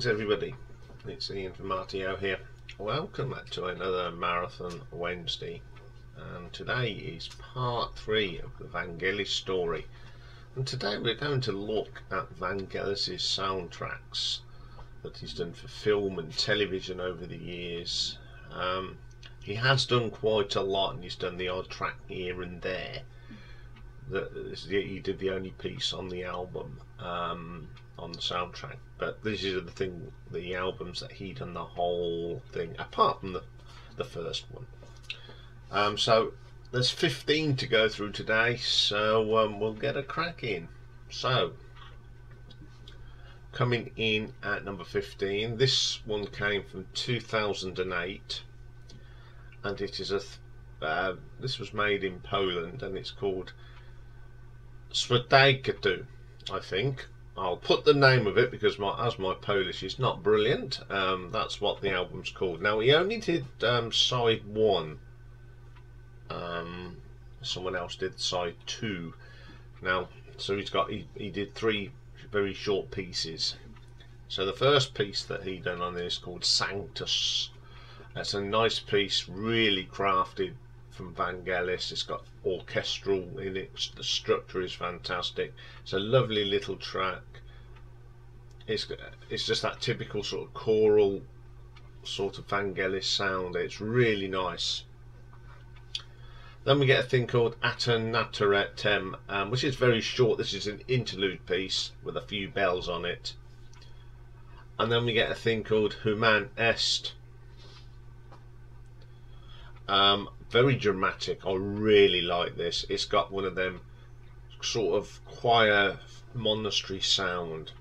Greetings everybody, it's Iain from RTO here. Welcome back to another Marathon Wednesday, and today is part 3 of the Vangelis story. And today we're going to look at Vangelis' soundtracks that he's done for film and television over the years. He has done quite a lot, and he's done the odd track here and there. He did the only piece on the album, on the soundtrack, but this is the albums that he done the whole thing, apart from the first one. So there's 15 to go through today, so we'll get a crack in. So coming in at number 15, this one came from 2008, and it is this was made in Poland, and it's called Swadagadu, I think. I'll put the name of it because my Polish is not brilliant. That's what the album's called. Now, he only did side 1. Someone else did side 2. Now, so he did 3 very short pieces. So the first piece that he done on this is called Sanctus. That's a nice piece, really crafted from Vangelis. It's got orchestral in it, the structure is fantastic. It's a lovely little track. It's just that typical sort of choral sort of Vangelis sound. It's really nice. Then we get a thing called Aeternitatem, which is very short. This is an interlude piece with a few bells on it. And then we get a thing called Humanum Est. Very dramatic. I really like this. It's got one of them sort of choir monastery sound.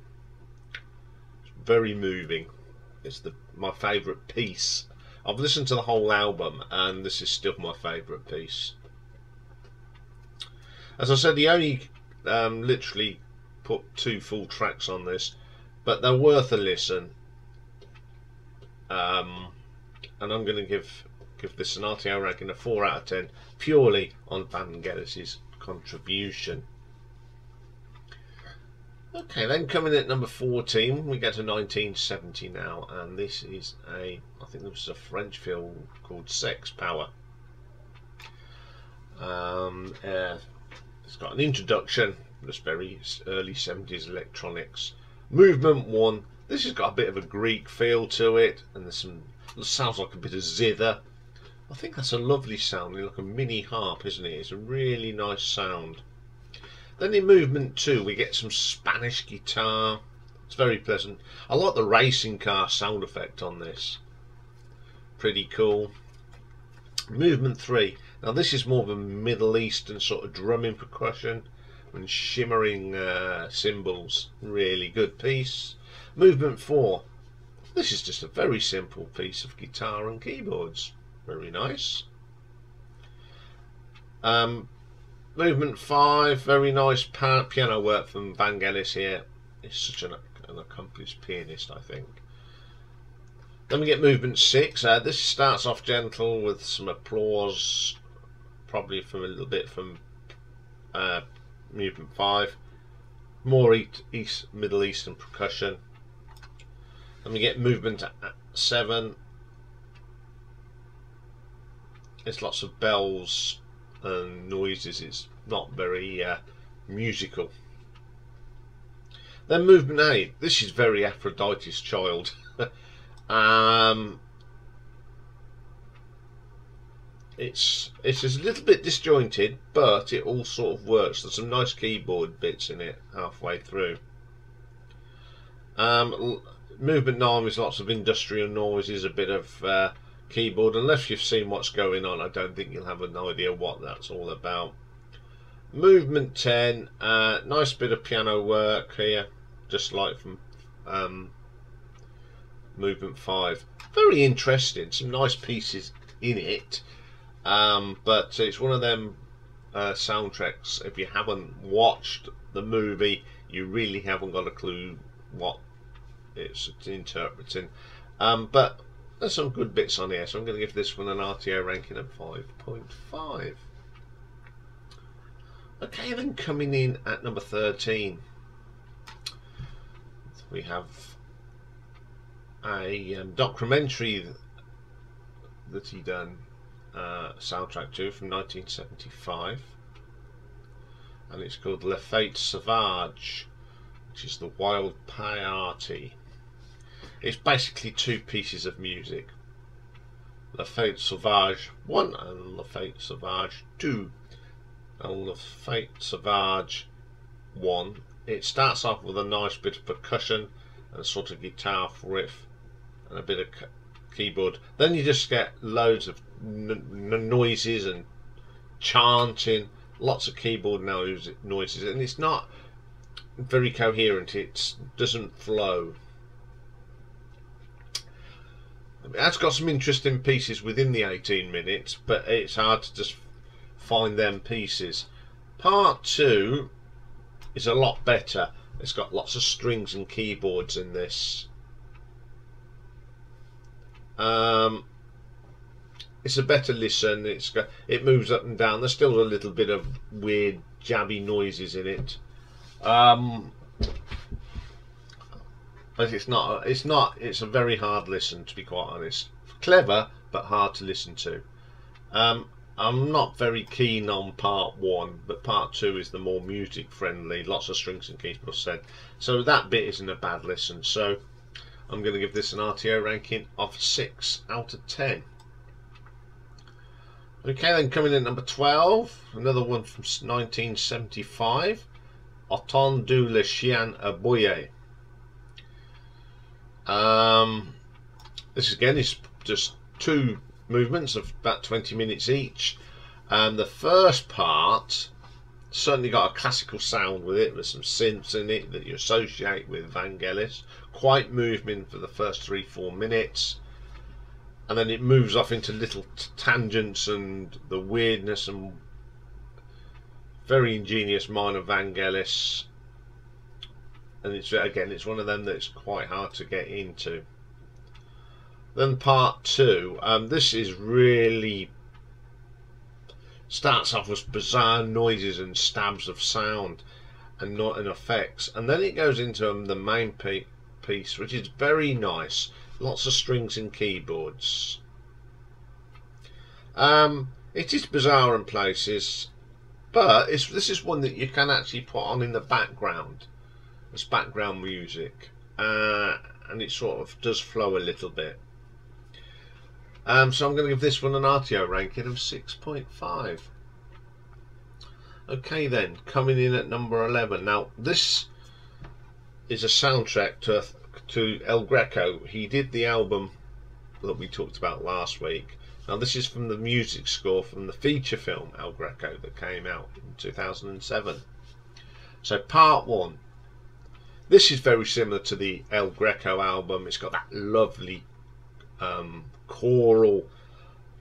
It's very moving. It's my favourite piece. I've listened to the whole album, and this is still my favourite piece. As I said, he only literally put 2 full tracks on this, but they're worth a listen. And I'm going to give this an RTO ranking of 4 out of 10, purely on Vangelis' contribution. Okay, then coming in at number 14, we get to 1970 now, and this is I think this was a French film called Sex Power. It's got an introduction, just very early 70s electronics. Movement 1, this has got a bit of a Greek feel to it, and there's it sounds like a bit of zither. I think that's a lovely sound, like a mini harp, isn't it? It's a really nice sound. Then in movement 2 we get some Spanish guitar. It's very pleasant. I like the racing car sound effect on this. Pretty cool. Movement 3. Now this is more of a Middle Eastern sort of drumming percussion and shimmering cymbals. Really good piece. Movement 4. This is just a very simple piece of guitar and keyboards. Very nice. Movement 5, very nice piano work from Vangelis here. He's such an accomplished pianist, I think. Then we get movement 6. This starts off gentle with some applause, probably from a little bit from movement 5. More Middle Eastern percussion. Then we get movement 7. There's lots of bells and noises. It's not very musical. Then movement 8. This is very Aphrodite's Child. It's a little bit disjointed, but it all sort of works. There's some nice keyboard bits in it halfway through. Movement 9 is lots of industrial noises, a bit of keyboard. Unless you've seen what's going on, I don't think you'll have an idea what that's all about. Movement 10, nice bit of piano work here, just like from movement 5. Very interesting, some nice pieces in it, but it's one of them soundtracks, if you haven't watched the movie, you really haven't got a clue what it's interpreting. But there's some good bits on here, so I'm going to give this one an RTO ranking of 5.5. Okay, then coming in at number 13, we have a documentary that he done soundtrack to from 1975, and it's called La Fête sauvage, which is the wild party. It's basically two pieces of music, La Fête sauvage 1 and La Fête sauvage 2. And La Fête sauvage 1, it starts off with a nice bit of percussion and a sort of guitar riff and a bit of keyboard. Then you just get loads of noises and chanting, lots of keyboard noises, and it's not very coherent. It doesn't flow. It has got some interesting pieces within the 18 minutes, but it's hard to just find them pieces. Part 2 is a lot better. It's got lots of strings and keyboards in this. It's a better listen. It moves up and down. There's still a little bit of weird jabby noises in it, but it's not. It's a very hard listen, to be quite honest. Clever, but hard to listen to. I'm not very keen on part 1, but part 2 is the more music friendly. Lots of strings and keyboards said. So that bit isn't a bad listen. So I'm going to give this an RTO ranking of 6 out of 10. Okay, then coming in at number 12, another one from 1975, Entends-tu les chiens aboyer. This again is just two movements of about 20 minutes each, and the first part certainly got a classical sound with it, with some synths in it that you associate with Vangelis. Quite moving for the first 3-4 minutes, and then it moves off into little tangents and the weirdness and very ingenious mind of Vangelis. And it's one of them that's quite hard to get into. Then part 2, this is really starts off with bizarre noises and stabs of sound and not in effects, and then it goes into the main piece, which is very nice. Lots of strings and keyboards. It is bizarre in places, but this is one that you can actually put on in the background as background music, and it sort of does flow a little bit. So I'm going to give this one an RTO ranking of 6.5. Okay then, coming in at number 11. Now this is a soundtrack to El Greco. He did the album that we talked about last week. Now this is from the music score from the feature film El Greco that came out in 2007. So part 1. This is very similar to the El Greco album. It's got that lovely choral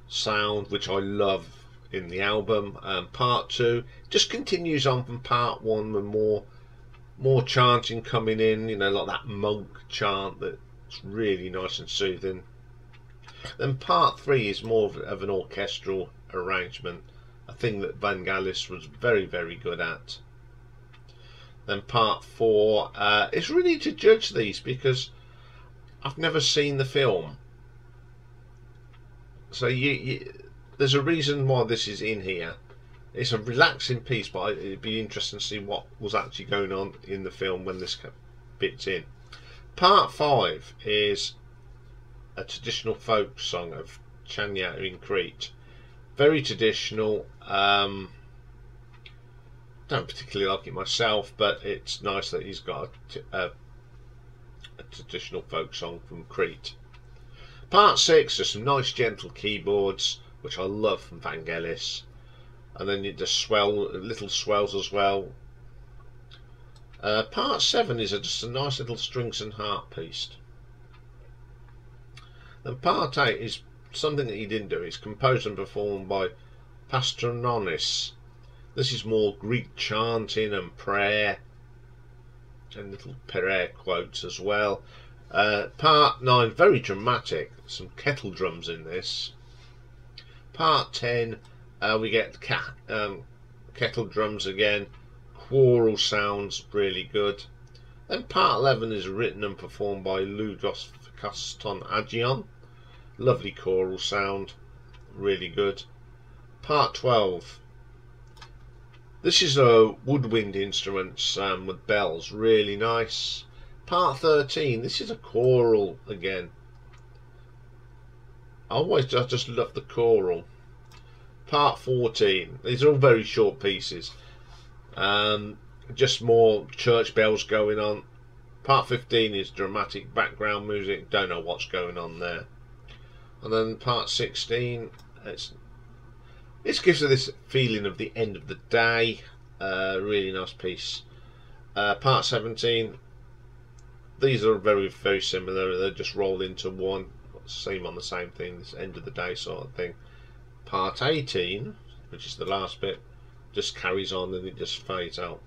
sound, which I love in the album. Part 2 just continues on from part 1 with more chanting coming in, you know, like that monk chant that's really nice and soothing. Then part 3 is more of an orchestral arrangement, a thing that Vangelis was very, very good at. Then part 4, it's really to judge these because I've never seen the film. So there's a reason why this is in here. It's a relaxing piece, but it'd be interesting to see what was actually going on in the film when this bit's in. Part 5 is a traditional folk song of Chapier in Crete. Very traditional. Don't particularly like it myself, but it's nice that he's got a traditional folk song from Crete. Part 6 is some nice gentle keyboards, which I love from Vangelis, and then you just little swells as well. Part 7 is just a nice little strings and harp piece. Then part 8 is something that he didn't do. It's composed and performed by Pastranonis. This is more Greek chanting and prayer, and little prayer quotes as well. Part 9, very dramatic, some kettle drums in this. Part 10, we get kettle drums again, choral sounds really good. Then part 11 is written and performed by Ludos Akaston Agion. Lovely choral sound, really good. Part 12. This is a woodwind instruments with bells, really nice. Part 13. This is a choral again. I just love the choral. Part 14. These are all very short pieces. Just more church bells going on. Part 15 is dramatic background music. Don't know what's going on there. And then part 16, this gives us this feeling of the end of the day. Really nice piece. Part 17. These are very, very similar. They just roll into one. Seem on the same thing. This end of the day sort of thing. Part 18, which is the last bit, just carries on and it just fades out.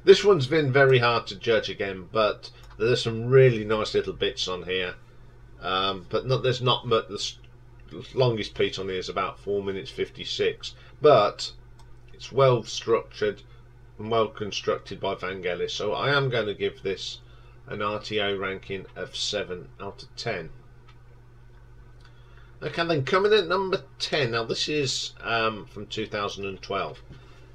This one's been very hard to judge again, but there's some really nice little bits on here. There's not much. The longest piece on here is about 4 minutes 56, but it's well structured and well constructed by Vangelis. So I am going to give this an RTO ranking of 7 out of 10. Okay, then coming in at number 10. Now this is from 2012.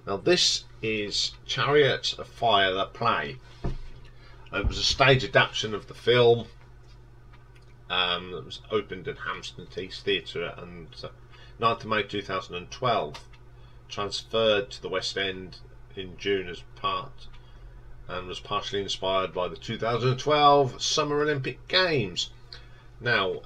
Now this is Chariots of Fire, the play. It was a stage adaptation of the film. It was opened at Hampstead East Theatre and 9th of May 2012. Transferred to the West End in June as part, and was partially inspired by the 2012 Summer Olympic Games. Now,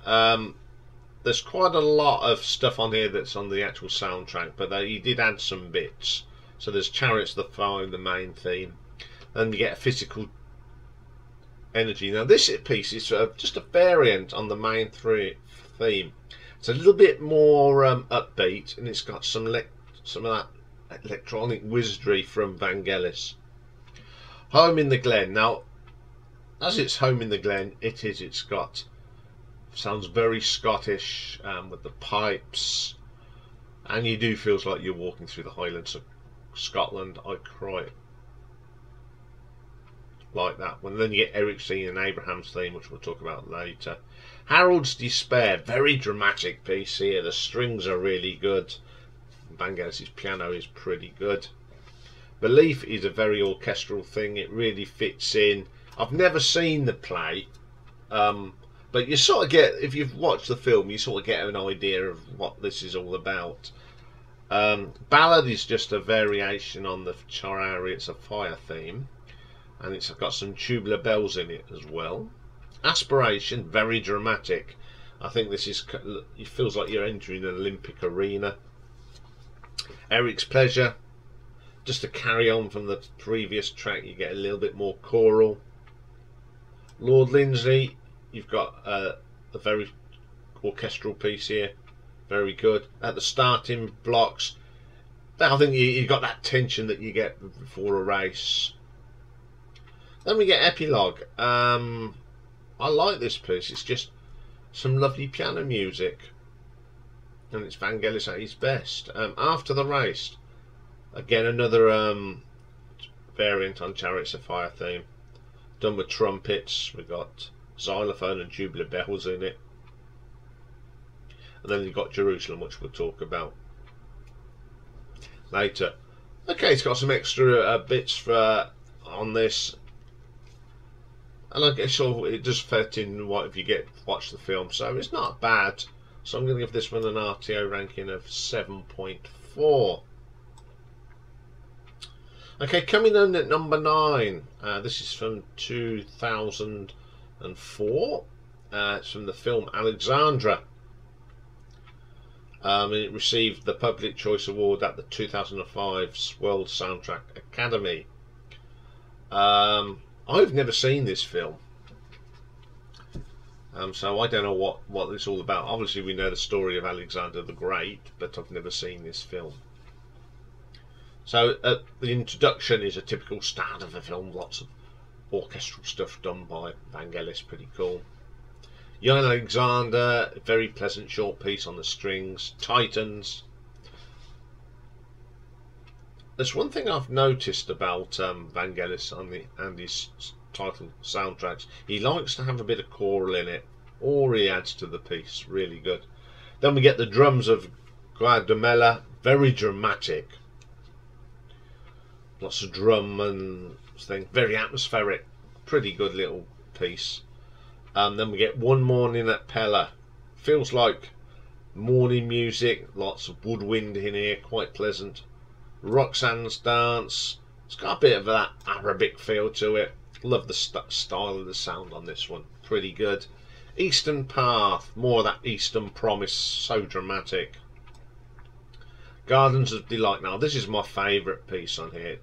there's quite a lot of stuff on here that's on the actual soundtrack, but he did add some bits. So there's Chariots of the Fire, the main theme. Then you get a physical energy. Now this piece is just a variant on the main theme. It's a little bit more upbeat, and it's got some of that electronic wizardry from Vangelis. Home in the Glen. Now, as it's Home in the Glen, it's got sounds very Scottish with the pipes, and you do feel like you're walking through the Highlands of Scotland. I cry like that one. Then you get Eric's theme and Abraham's theme, which we'll talk about later. Harold's Despair, very dramatic piece here. The strings are really good. Vangelis' piano is pretty good. Belief is a very orchestral thing. It really fits in. I've never seen the play, but you sort of get, if you've watched the film, you sort of get an idea of what this is all about. Ballad is just a variation on the Chariots of Fire theme, and it's got some tubular bells in it as well. Aspiration, very dramatic. I think this is, it feels like you're entering an Olympic arena. Eric's Pleasure, just to carry on from the previous track, you get a little bit more choral. Lord Lindsay, you've got a very orchestral piece here, very good. At the starting blocks, I think you got that tension that you get before a race. Then we get Epilogue. I like this piece. It's just some lovely piano music, and it's Vangelis at his best. After the Race, again another variant on Chariots of Fire theme, done with trumpets. We've got xylophone and tubular bells in it, and then you've got Jerusalem, which we'll talk about later. Okay, it's got some extra bits for on this, and I guess it does fit in what if you watch the film, so it's not bad. So I'm going to give this one an RTO ranking of 7.4. Okay, coming in at number 9. This is from 2004. It's from the film Alexandra. It received the Public Choice Award at the 2005 World Soundtrack Academy. I've never seen this film, so I don't know what it's all about. Obviously we know the story of Alexander the Great, but I've never seen this film. So the introduction is a typical start of a film, lots of orchestral stuff done by Vangelis, pretty cool. Young Alexander, a very pleasant short piece on the strings. Titans. There's one thing I've noticed about Vangelis and his title soundtracks. He likes to have a bit of choral in it. All really adds to the piece. Really good. Then we get the drums of Guadamela. Very dramatic. Lots of drum and thing. Very atmospheric. Pretty good little piece. Then we get One Morning at Pella. Feels like morning music. Lots of woodwind in here. Quite pleasant. Roxanne's Dance. It's got a bit of that Arabic feel to it. Love the style of the sound on this one. Pretty good. Eastern Path. More of that Eastern promise. So dramatic. Gardens of Delight. Now this is my favourite piece on here.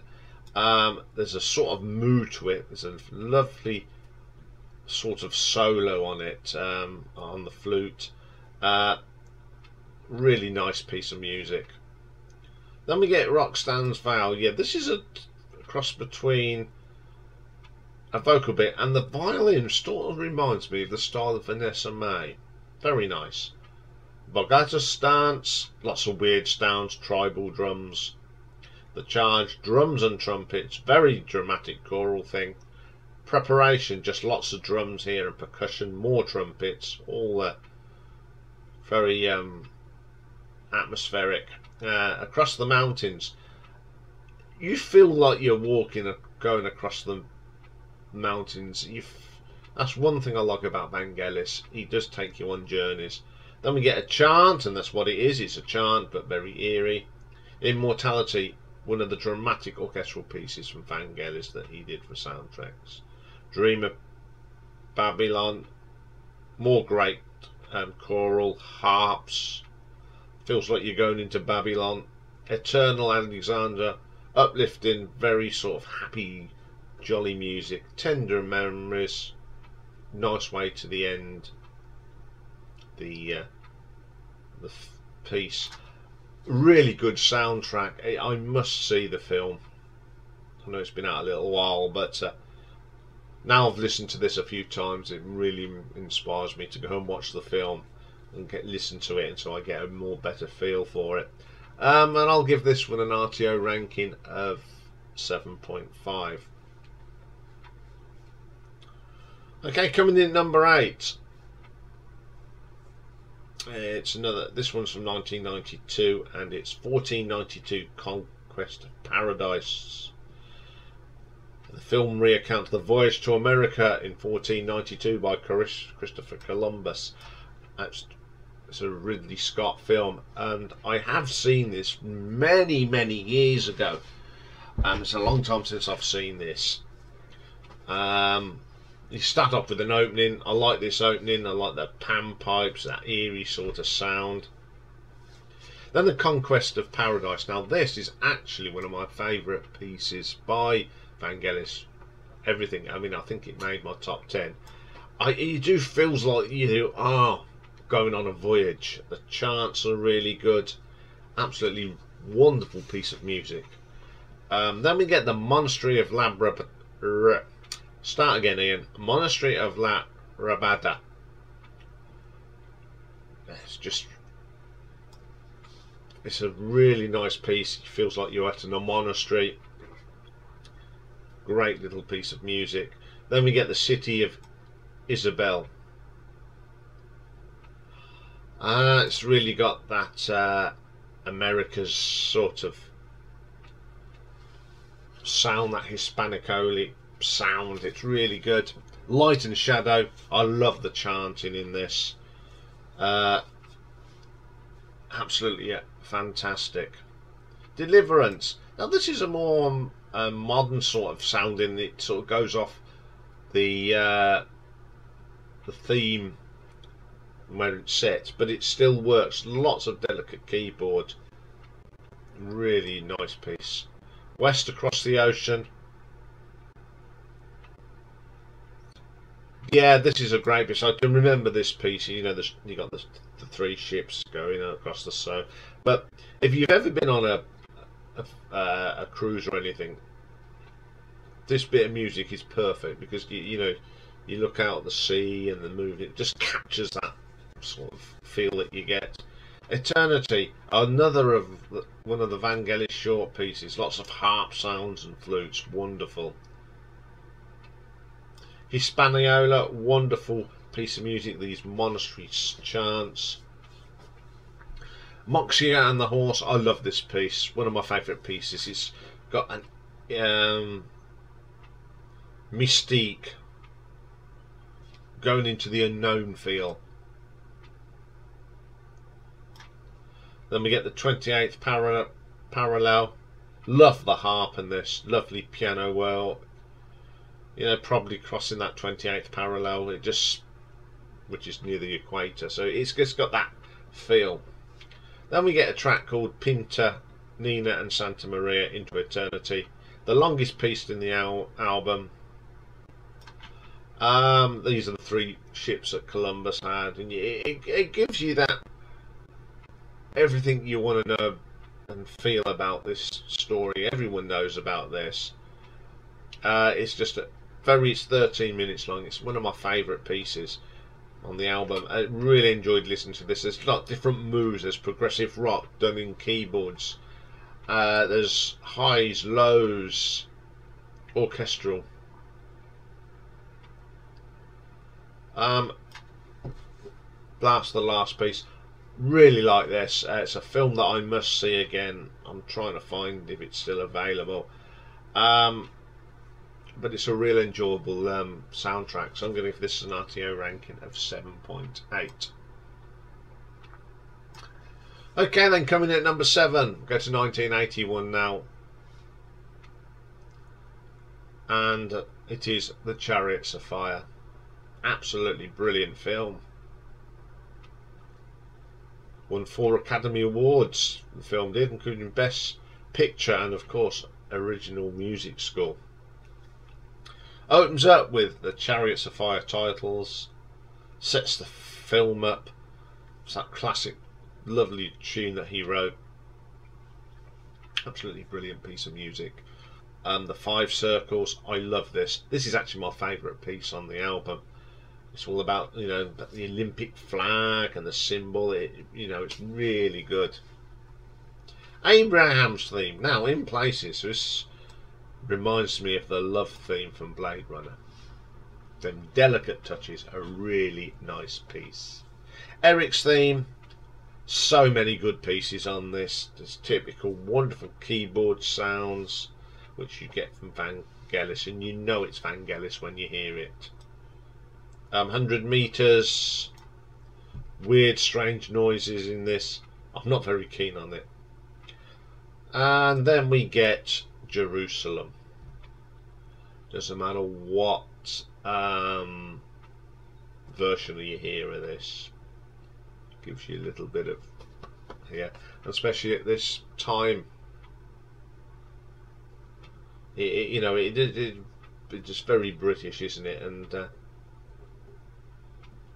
There's a sort of mood to it. There's a lovely sort of solo on it, on the flute. Really nice piece of music. Then we get Roxanne's Vow. Yeah, this is a cross between a vocal bit and the violin. Sort of reminds me of the style of Vanessa May. Very nice. Bogata Stance. Lots of weird sounds. Tribal drums. The Charge. Drums and trumpets. Very dramatic choral thing. Preparation. Just lots of drums here and percussion. More trumpets. All very atmospheric. Across the Mountains. You feel like you're walking, going across the mountains. That's one thing I like about Vangelis. He does take you on journeys. Then we get a chant, and that's what it is. It's a chant, but very eerie. Immortality, one of the dramatic orchestral pieces from Vangelis that he did for soundtracks. Dream of Babylon, more great choral, harps. Feels like you're going into Babylon. Eternal Alexander, uplifting, very sort of happy, jolly music. Tender Memories, nice way to the end. The piece. Really good soundtrack. I must see the film. I know it's been out a little while, but now I've listened to this a few times, it really inspires me to go and watch the film and listen to it, and so I get a more better feel for it. And I'll give this one an RTO ranking of 7.5. Okay, coming in number 8. It's another. This one's from 1992, and it's 1492 Conquest of Paradise. The film recounts the voyage to America in 1492 by Christopher Columbus. It's a Ridley Scott film, and I have seen this many years ago. It's a long time since I've seen this. You start off with an opening. I like this opening. I like the pan pipes, that eerie sort of sound. Then the Conquest of Paradise. Now this is actually one of my favourite pieces by Vangelis. Everything. I mean, I think it made my top 10. It do feels like you are going on a voyage. The chants are really good. Absolutely wonderful piece of music. Then we get the Monastery of Start again, Iain. Monastery of La Rabada. It's a really nice piece. It feels like you're at a monastery. Great little piece of music. Then we get the City of Isabel. It's really got that America's sort of sound, that Hispanic-Oli sound. It's really good. Light and Shadow. I love the chanting in this. Absolutely fantastic. Deliverance. Now this is a more modern sort of sounding. It sort of goes off the theme where it's set, but it still works. Lots of delicate keyboard. Really nice piece. West Across the Ocean. Yeah, this is a great piece. I can remember this piece. You know, you got the 3 ships going across the sea. But if you've ever been on a cruise or anything, this bit of music is perfect, because you know, you look out at the sea and the movie, it just captures that sort of feel that you get. Eternity, another of one of the Vangelis short pieces. Lots of harp sounds and flutes. Wonderful. Hispaniola, wonderful piece of music, these monastery chants. Moxia and the Horse, I love this piece, one of my favourite pieces. It's got an mystique, going into the unknown feel. Then we get the 28th parallel. Love the harp in this, lovely piano whirl. You know, probably crossing that 28th parallel, it just, which is near the equator, so it's just got that feel. Then we get a track called Pinta, Nina and Santa Maria into Eternity, the longest piece in the album. These are the 3 ships that Columbus had, and it gives you that everything you want to know and feel about this story. Everyone knows about this. It's just it's 13 minutes long. It's one of my favourite pieces on the album. I really enjoyed listening to this. There's a lot of different moves. There's progressive rock done in keyboards. There's highs, lows, orchestral. Blast the last piece. Really like this. It's a film that I must see again. I'm trying to find if it's still available. But it's a real enjoyable soundtrack. So I'm going to give this an RTO ranking of 7.8. Okay, then coming in at number 7. Go to 1981 now. And it is The Chariots of Fire. Absolutely brilliant film. Won 4 Academy Awards, the film did, including Best Picture and, of course, Original Music Score. Opens up with the Chariots of Fire titles, sets the film up. It's that classic, lovely tune that he wrote. Absolutely brilliant piece of music. The 5 circles, I love this. This is actually my favourite piece on the album. It's all about, you know, the Olympic flag and the symbol. You know, it's really good. Abraham's theme. Now, in places, this reminds me of the love theme from Blade Runner. Them delicate touches, a really nice piece. Eric's theme. So many good pieces on this. There's typical wonderful keyboard sounds, which you get from Vangelis, and you know it's Vangelis when you hear it. 100 meters, weird strange noises in this. I'm not very keen on it. And then we get Jerusalem. Doesn't matter what version you hear of this, gives you a little bit of, yeah, especially at this time. You know, it's just very British, isn't it? And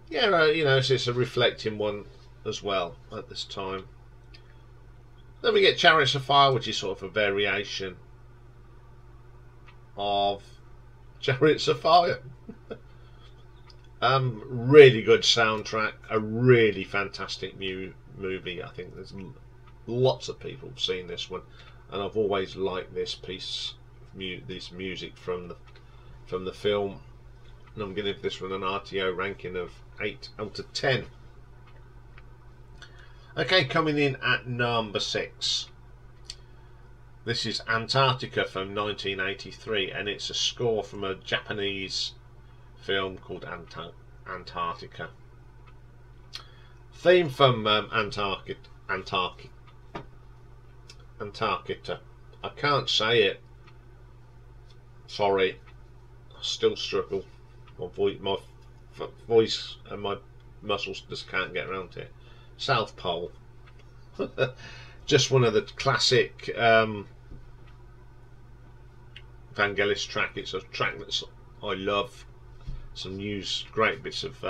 yeah, you know, it's a reflecting one as well at this time. Then we get Chariots of Fire, which is sort of a variation of Chariots of Fire. Really good soundtrack, a really fantastic movie. I think there's lots of people have seen this one, and I've always liked this piece, this music from the film. And I'm going to give this one an RTO ranking of 8 out of 10. Okay, coming in at number 6. This is Antarctica from 1983, and it's a score from a Japanese film called Antarctica. Theme from Antarctica. I can't say it. Sorry, I still struggle. My voice and my muscles just can't get around to it. South Pole. Just one of the classic Vangelis track. It's a track that I love. Some great bits of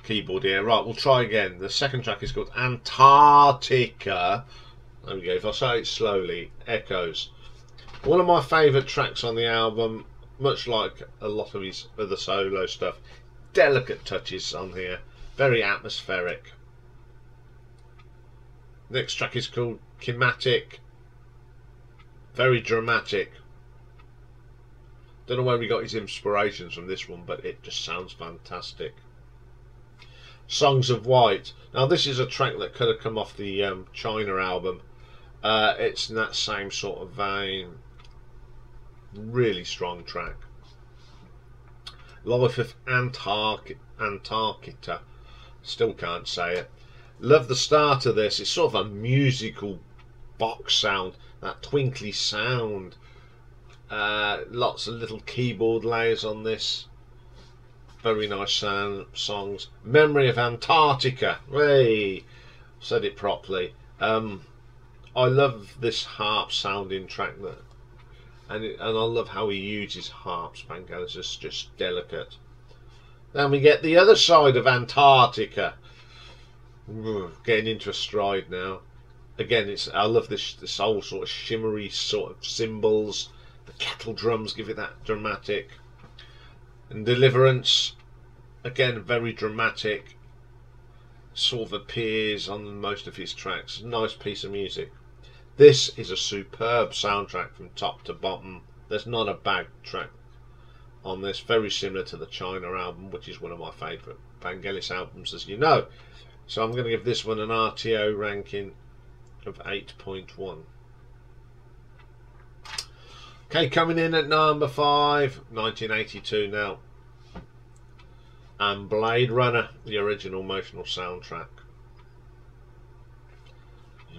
keyboard here. Right, we'll try again. The second track is called Antarctica. There we go. If I say it slowly, echoes. One of my favourite tracks on the album, much like a lot of his other solo stuff. Delicate touches on here, very atmospheric. Next track is called Chematic, very dramatic. Don't know where he got his inspirations from this one, but it just sounds fantastic. Songs of White. Now this is a track that could have come off the China album. It's in that same sort of vein. Really strong track. Life of Antarctica. Still can't say it. Love the start of this. It's sort of a musical box sound. That twinkly sound. Lots of little keyboard layers on this. Very nice songs. Memory of Antarctica. Hey, said it properly. I love this harp sounding track and I love how he uses harps. Vangelis is just delicate. Then we get the other side of Antarctica. Getting into a stride now. Again, I love this whole sort of shimmery sort of cymbals. The kettle drums give it that dramatic. And Deliverance, again, very dramatic. Sort of appears on most of his tracks. Nice piece of music. This is a superb soundtrack from top to bottom. There's not a bad track on this. Very similar to the China album, which is one of my favourite Vangelis albums, as you know. So I'm going to give this one an RTO ranking of 8.1. Okay, coming in at number 5, 1982 now. And Blade Runner, the original emotional soundtrack.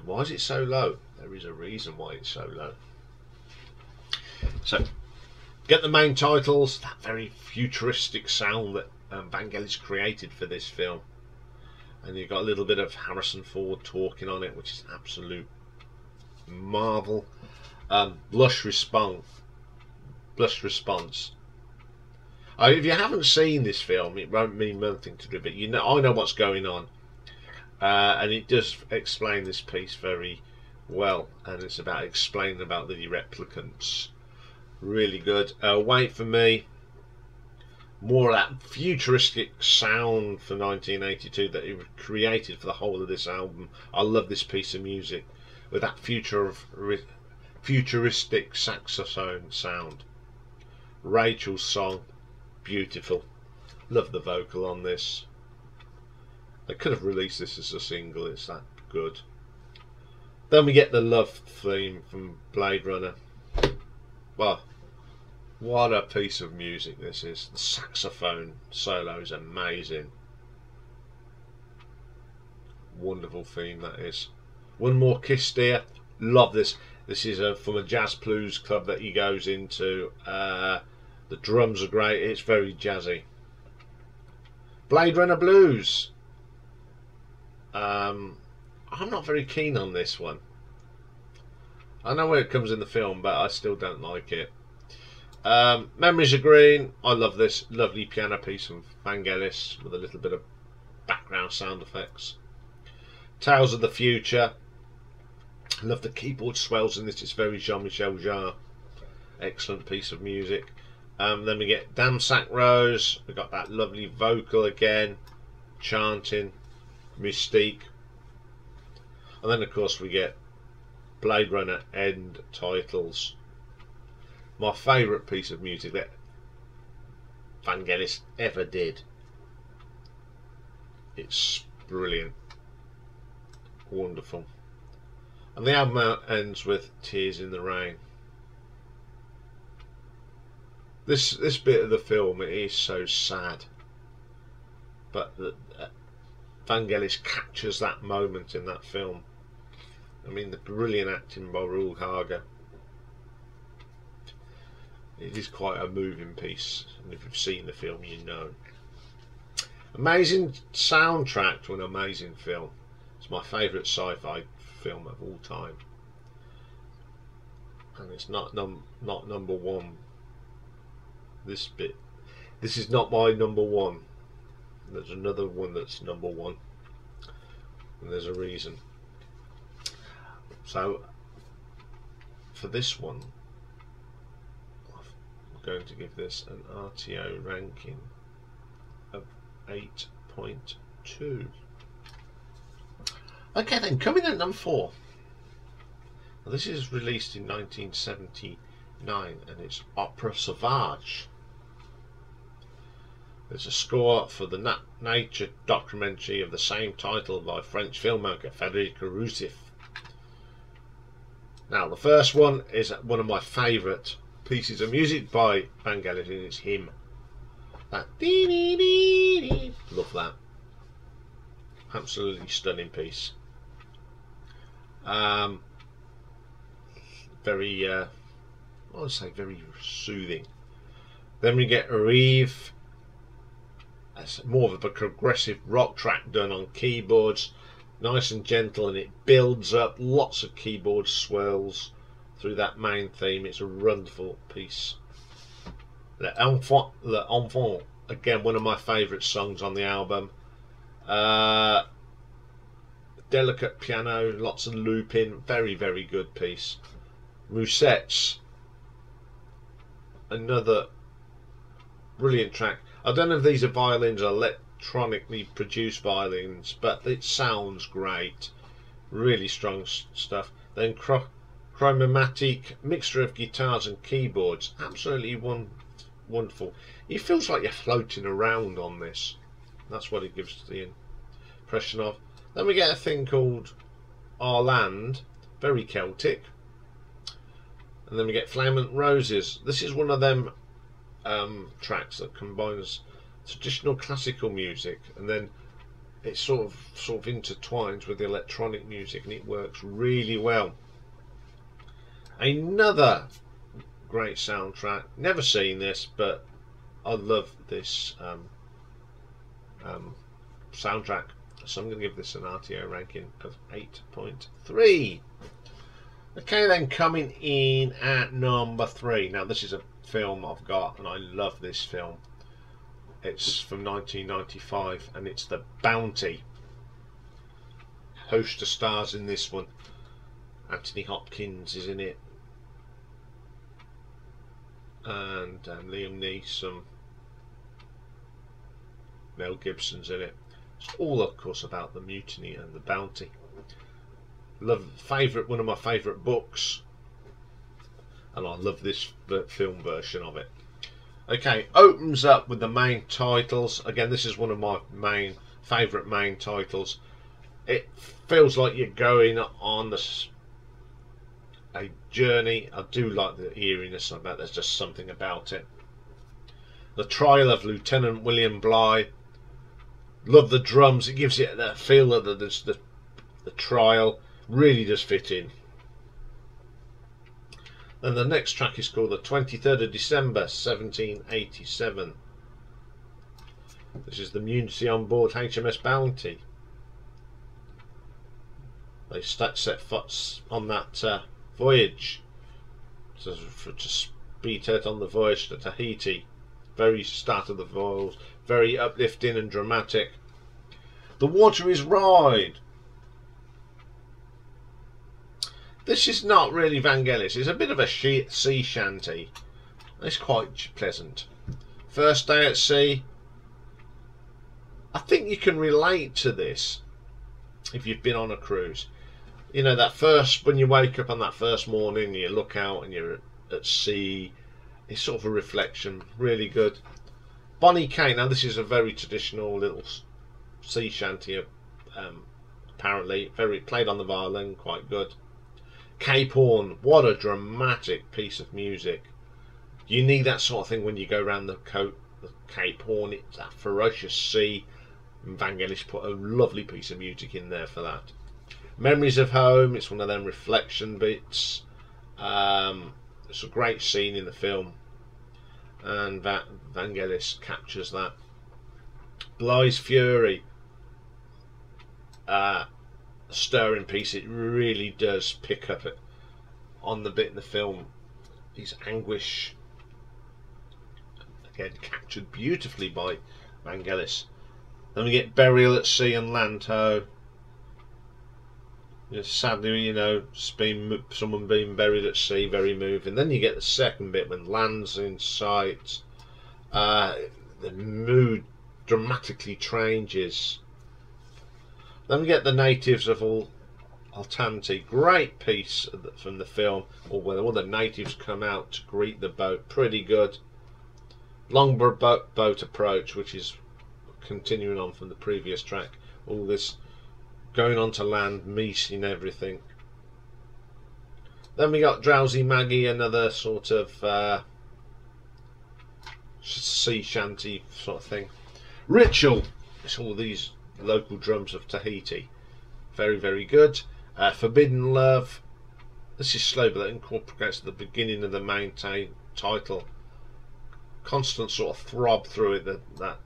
Why is it so low? There is a reason why it's so low. So, get the main titles, that very futuristic sound that Vangelis created for this film. And you've got a little bit of Harrison Ford talking on it, which is absolute marvel. Blush response. If you haven't seen this film, it won't mean nothing to do, but you know, I know what's going on, and it does explain this piece very well, and it's about explaining about the replicants. Really good. Wait for Me. More of that futuristic sound for 1982 that he created for the whole of this album. I love this piece of music with that futuristic saxophone sound. Rachel's song, beautiful. Love the vocal on this. They could have released this as a single, it's that good. Then we get the love theme from Blade Runner. Well, what a piece of music this is. The saxophone solo is amazing. Wonderful theme that is. One More Kiss Dear. Love this. This is from a jazz blues club that he goes into. The drums are great. It's very jazzy. Blade Runner Blues. I'm not very keen on this one. I know where it comes in the film, but I still don't like it. Memories of Green. I love this lovely piano piece from Vangelis with a little bit of background sound effects. Tales of the Future. Love the keyboard swells in this. It's very Jean-Michel Jarre. Excellent piece of music. Then we get Damsack Rose. We've got that lovely vocal again, chanting, Mystique. And then of course we get Blade Runner end titles. My favourite piece of music that Vangelis ever did. It's brilliant. Wonderful. And the album ends with Tears in the Rain. This bit of the film, it is so sad, but Vangelis captures that moment in that film. I mean, the brilliant acting by Raoul Hager. It is quite a moving piece, and if you've seen the film, you know. Amazing soundtrack to an amazing film. It's my favourite sci-fi film of all time, and it's not number one. This is not my number one. There's another one that's number one, and there's a reason. So for this one, I'm going to give this an RTO ranking of 8.2. Okay then, coming in at number 4. Now, this is released in 1979. 9, and it's Opéra Sauvage. There's a score for the nature documentary of the same title by French filmmaker Federico Rousseff. Now, the first one is one of my favourite pieces of music by Vangelis, and it's Hymn. That dee dee dee dee. Love that. Absolutely stunning piece. Very, I would say, very soothing. Then we get Rive. That's more of a progressive rock track done on keyboards, nice and gentle, and it builds up. Lots of keyboard swirls through that main theme. It's a wonderful piece. L'Enfant, again, one of my favourite songs on the album. Delicate piano, lots of looping, very, very good piece. Musette, another brilliant track. I don't know if these are violins or electronically produced violins, but it sounds great. Really strong stuff. Then chromatic mixture of guitars and keyboards, absolutely wonderful. It feels like you're floating around on this. That's what it gives the impression of. Then we get a thing called Our Land, very Celtic. And then we get Flammable Roses. This is one of them tracks that combines traditional classical music, and then it sort of intertwines with the electronic music, and it works really well. Another great soundtrack. Never seen this, but I love this soundtrack. So I'm going to give this an RTO ranking of 8.3. Okay, then coming in at number 3. Now this is a film I've got, and I love this film. It's from 1995, and it's The Bounty. Host of stars in this one. Anthony Hopkins is in it, and Liam Neeson. Mel Gibson's in it. It's all, of course, about the mutiny and the bounty. One of my favourite books, and I love this film version of it. Okay, opens up with the main titles. Again, this is one of my favourite main titles. It feels like you're going on a journey. I do like the eeriness of that. There's just something about it. The Trial of Lieutenant William Bligh. Love the drums. It gives it that feel that the trial really does fit in. Then the next track is called the 23rd of December 1787. This is the mutiny on board HMS Bounty. They set foot on that voyage to speed out on the voyage to Tahiti. Very start of the voyage, very uplifting and dramatic. The water is wide. This is not really Vangelis. It's a bit of a sea shanty. It's quite pleasant. First day at sea. I think you can relate to this if you've been on a cruise. You know, that first, when you wake up on that first morning, you look out and you're at sea. It's sort of a reflection. Really good. Bonnie Kane. Now this is a very traditional little sea shanty. Apparently, very played on the violin, quite good. Cape Horn. What a dramatic piece of music. You need that sort of thing when you go around the Cape Horn. It's that ferocious sea. And Vangelis put a lovely piece of music in there for that. Memories of Home. It's one of them reflection bits. It's a great scene in the film, and Vangelis captures that. Bligh's Fury, stirring piece. It really does pick up on the bit in the film. His anguish, again captured beautifully by Vangelis. Then we get Burial at Sea and Land Ho. Sadly, you know, someone being buried at sea, very moving. Then you get the second bit when land's in sight. The mood dramatically changes. Then we get the natives have all Altante, great piece from the film, or where all the natives come out to greet the boat. Pretty good. Longboard boat approach, which is continuing on from the previous track. All this going on to land, meeting everything. Then we got Drowsy Maggie, another sort of sea shanty sort of thing. Ritual, it's all these local drums of Tahiti. Very, very good. Forbidden Love, this is slow, but that incorporates the beginning of the main title. Constant sort of throb through it, that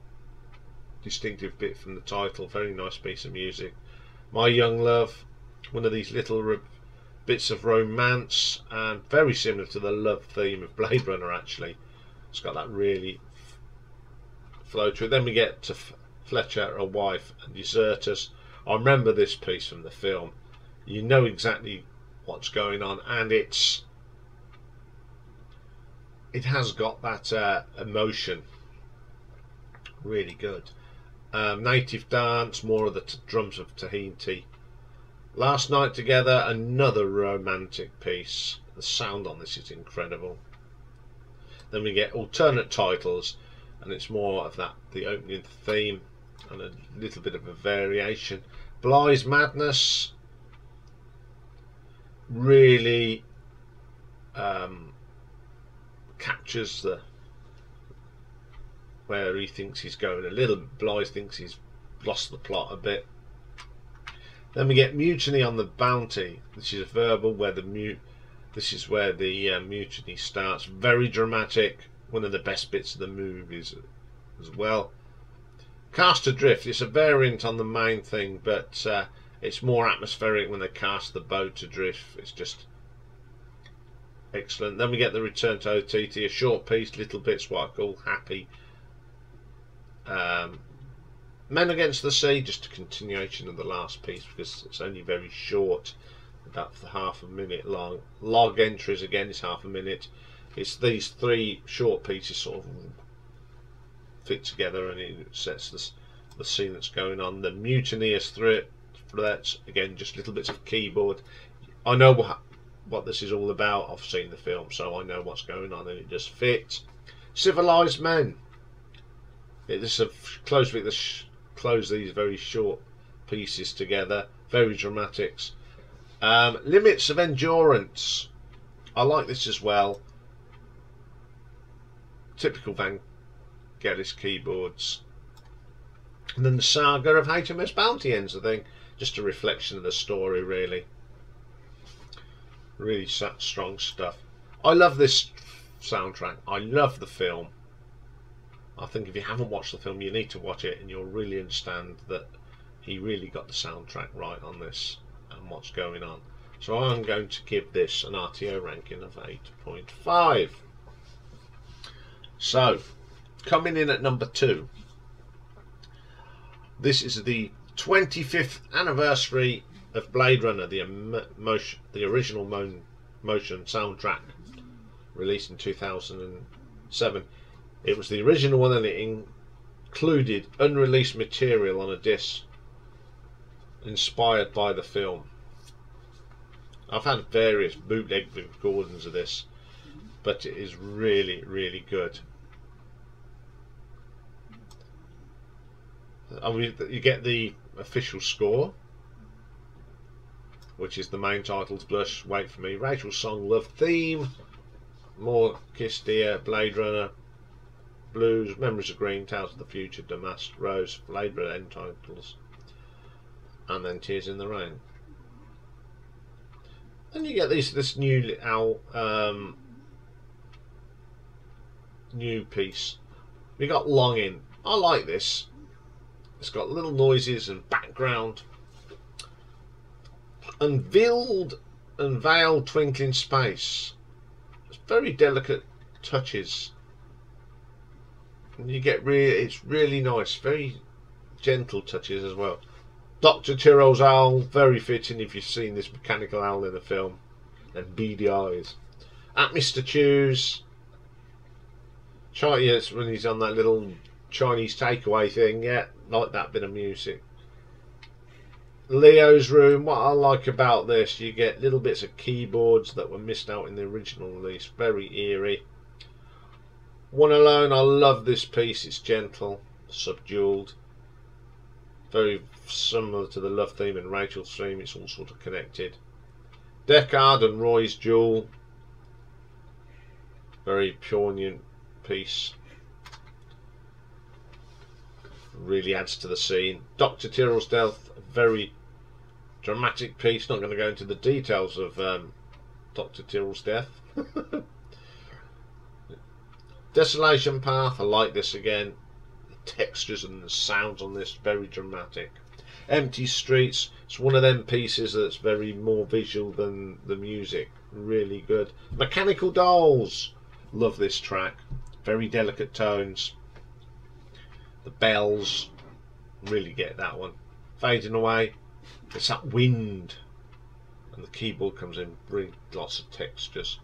distinctive bit from the title. Very nice piece of music. My Young Love, one of these little bits of romance, and very similar to the love theme of Blade Runner actually. It's got that really flow to it. Then we get to Fletcher, a Wife, and Deserters. I remember this piece from the film. You know exactly what's going on, and it has got that emotion. Really good. Native Dance, more of the drums of Tahiti. Last Night Together, another romantic piece. The sound on this is incredible. Then we get alternate titles, and it's more of that, the opening theme, and a little bit of a variation. Bligh's Madness really captures the where he thinks he's going a little. Blythe thinks he's lost the plot a bit. Then we get Mutiny on the Bounty. This is a verbal where this is where the mutiny starts. Very dramatic. One of the best bits of the movies as well. Cast Adrift. It's a variant on the main thing, but it's more atmospheric when they cast the boat adrift. It's just excellent. Then we get the Return to OTT, a short piece, little bits what I call happy. Men Against the Sea, just a continuation of the last piece because it's only very short, about half a minute long. Log Entries again is half a minute. It's these three short pieces sort of fit together, and it sets the scene that's going on. The Mutineers Threats, again, just little bits of keyboard. I know what this is all about. I've seen the film, so I know what's going on, and it just fits. Civilized Men. This is a close bit that close these very short pieces together. Very dramatics. Limits of Endurance. I like this as well. Typical Vangelis keyboards. And then the Saga of HMS Bounty ends, I think. Just a reflection of the story, really. Really strong stuff. I love this soundtrack. I love the film. I think if you haven't watched the film, you need to watch it, and you'll really understand that he really got the soundtrack right on this and what's going on. So I'm going to give this an RTO ranking of 8.5. So, coming in at number 2. This is the 25th anniversary of Blade Runner, the original motion soundtrack, released in 2007. It was the original one, and it included unreleased material on a disc inspired by the film. I've had various bootleg recordings of this, but it is really, really good. You get the official score, which is the main titles: Blush, Wait for Me, Rachel's Song, Love Theme, More Kiss Dear, Blade Runner, Blues, Memories of Green, Tales of the Future, Damask, Rose, Blade Runner end titles, and then Tears in the Rain. Then you get this new new piece. We got Longing. I like this. It's got little noises and background. Unveiled and Veiled Twinkling Space. It's very delicate touches. And you get it's really nice, very gentle touches as well. Dr. Tyrrell's Owl, very fitting if you've seen this mechanical owl in the film. And beady eyes. At Mr. Chew's. Chariots, when he's on that little Chinese takeaway thing, yeah, like that bit of music. Leo's room. What I like about this, you get little bits of keyboards that were missed out in the original release. Very eerie. One Alone, I love this piece. It's gentle, subdued, very similar to the love theme and Rachel's theme. It's all sort of connected. Deckard and Roy's duel, very poignant piece. Really adds to the scene. Dr. Tyrrell's death, a very dramatic piece. Not going to go into the details of Dr. Tyrrell's death. Desolation Path, I like this again. The textures and the sounds on this, very dramatic. Empty Streets, it's one of them pieces that's very more visual than the music. Really good. Mechanical Dolls, love this track. Very delicate tones. The bells, really get that one. Fading Away, it's that wind. And the keyboard comes in, bring lots of textures.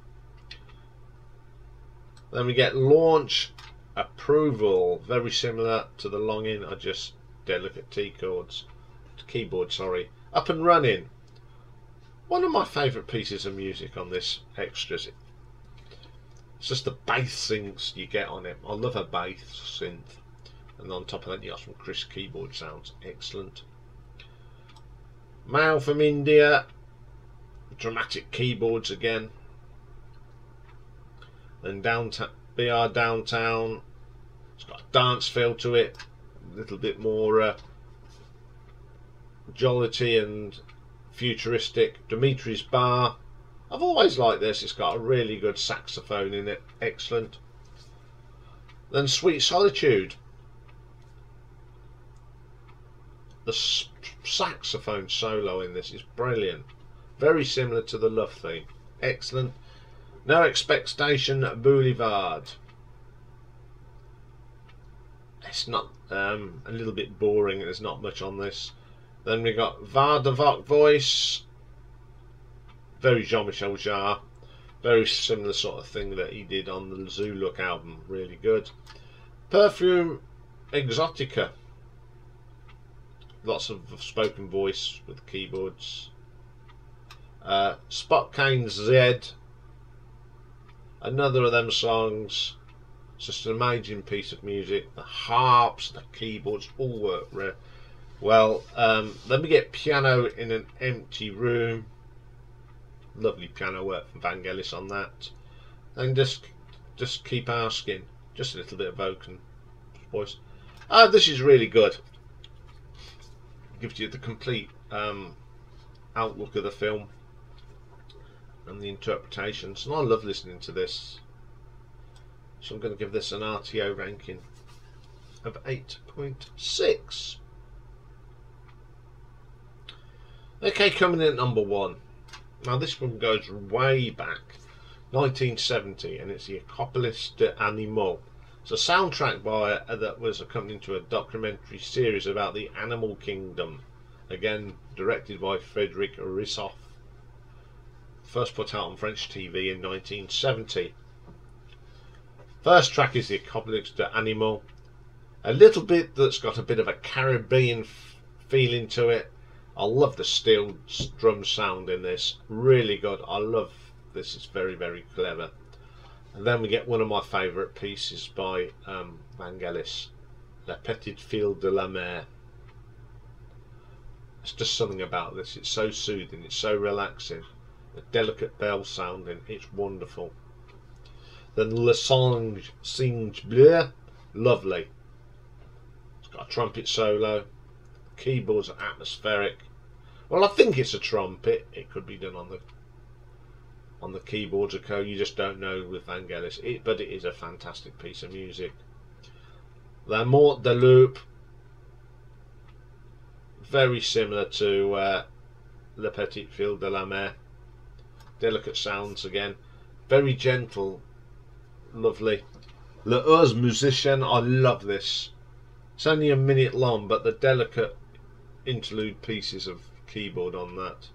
Then we get Launch Approval, very similar to the Longing, are just delicate keyboard, sorry. Up and Running, one of my favourite pieces of music on this extras. It's just the bass synths you get on it. I love a bass synth, and on top of that you got some crisp keyboard sounds. Excellent. Mail from India, dramatic keyboards again. Then Downtown, BR Downtown, it's got a dance feel to it, a little bit more jollity and futuristic. Dimitri's Bar, I've always liked this, it's got a really good saxophone in it, excellent. Then Sweet Solitude, the saxophone solo in this is brilliant, very similar to the love theme, excellent. No Expectation Boulevard, it's not a little bit boring, there's not much on this. Then we got Va de Voc Voice, very Jean-Michel Jarre, very similar sort of thing that he did on the Zuluk album, really good. Perfume Exotica, lots of spoken voice with keyboards. Spot Kane's Z, another of them songs. It's just an amazing piece of music. The harps, the keyboards all work well. Then we get Piano in an Empty Room, lovely piano work from Vangelis on that. And just keep asking, just a little bit of vocal voice. This is really good, gives you the complete outlook of the film and the interpretations, and I love listening to this, so I'm going to give this an RTO ranking of 8.6. Okay, coming in at number 1. Now this one goes way back, 1970, and it's the Conquest de Animaux. It's a soundtrack that was accompanied to a documentary series about the animal kingdom, again directed by Frédéric Rissoff. First put out on French TV in 1970. First track is the Conquest de Animaux, a little bit that's got a bit of a Caribbean feeling to it. I love the steel drum sound in this, really good. I love this, it's very, very clever. And then we get one of my favourite pieces by Vangelis, La Petite Fille de la Mer. It's just something about this, it's so soothing, it's so relaxing. The delicate bell sounding, it's wonderful. Then Le Singe Bleu, lovely. It's got a trumpet solo, keyboards are atmospheric. Well, I think it's a trumpet, it could be done on the keyboards or co, you just don't know with Vangelis, but it is a fantastic piece of music. La Mort de Loup, very similar to La Petite Fille de la Mer. Delicate sounds again, very gentle, lovely. Le Heureux Musicien, I love this. It's only a minute long, but the delicate interlude pieces of keyboard on that.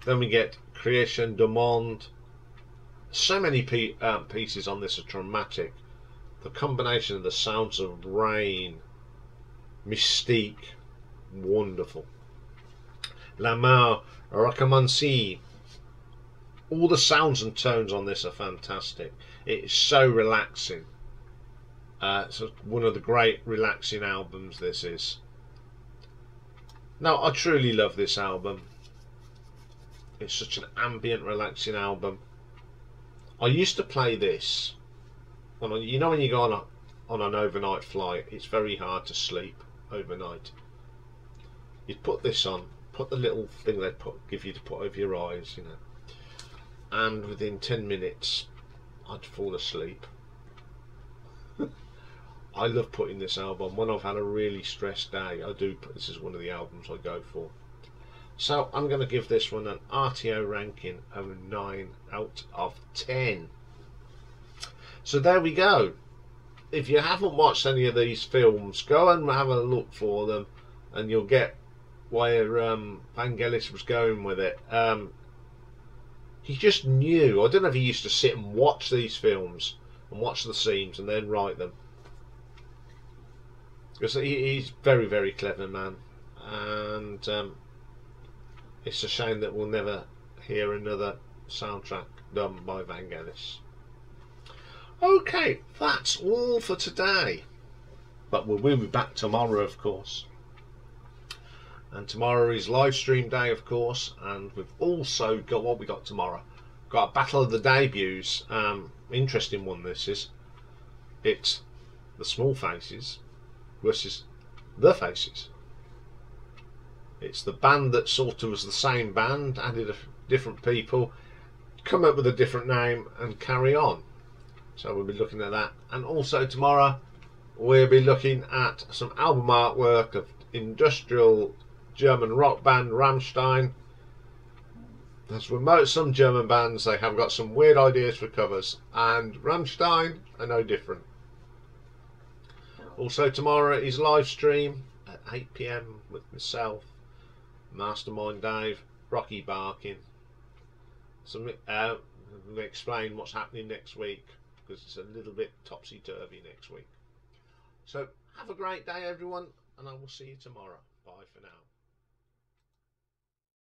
Then we get Création du Monde. So many pieces on this are dramatic. The combination of the sounds of rain, mystique, wonderful. La Mer, Recommency. All the sounds and tones on this are fantastic. It is so relaxing. It's one of the great relaxing albums this is. Now, I truly love this album. It's such an ambient, relaxing album. I used to play this you know when you go on an overnight flight, it's very hard to sleep overnight. You'd put this on, put the little thing they give you to put over your eyes, you know, and within 10 minutes I'd fall asleep. I love putting this album when I've had a really stressed day. This is one of the albums I go for. So I'm going to give this one an RTO ranking of 9 out of 10. So there we go. If you haven't watched any of these films, go and have a look for them, and you'll get where Vangelis was going with it. He just knew. I don't know if he used to sit and watch these films and watch the scenes and then write them. Because he's very, very clever man, and it's a shame that we'll never hear another soundtrack done by Vangelis. Okay, that's all for today, but we'll be back tomorrow, of course. And tomorrow is live stream day, of course, and we've also got what we got tomorrow. Got a battle of the debuts. Interesting one this is. It's the Small Faces versus the Faces. It's the band that sort of was the same band, added different people, come up with a different name and carry on. So we'll be looking at that. And also tomorrow we'll be looking at some album artwork of industrial German rock band Rammstein. As with some German bands, they have got some weird ideas for covers, and Rammstein are no different. Also tomorrow is live stream at 8 PM with myself, Mastermind Dave, Rocky Barkin. We'll explain what's happening next week, because it's a little bit topsy-turvy next week. So have a great day everyone, and I will see you tomorrow. Bye for now.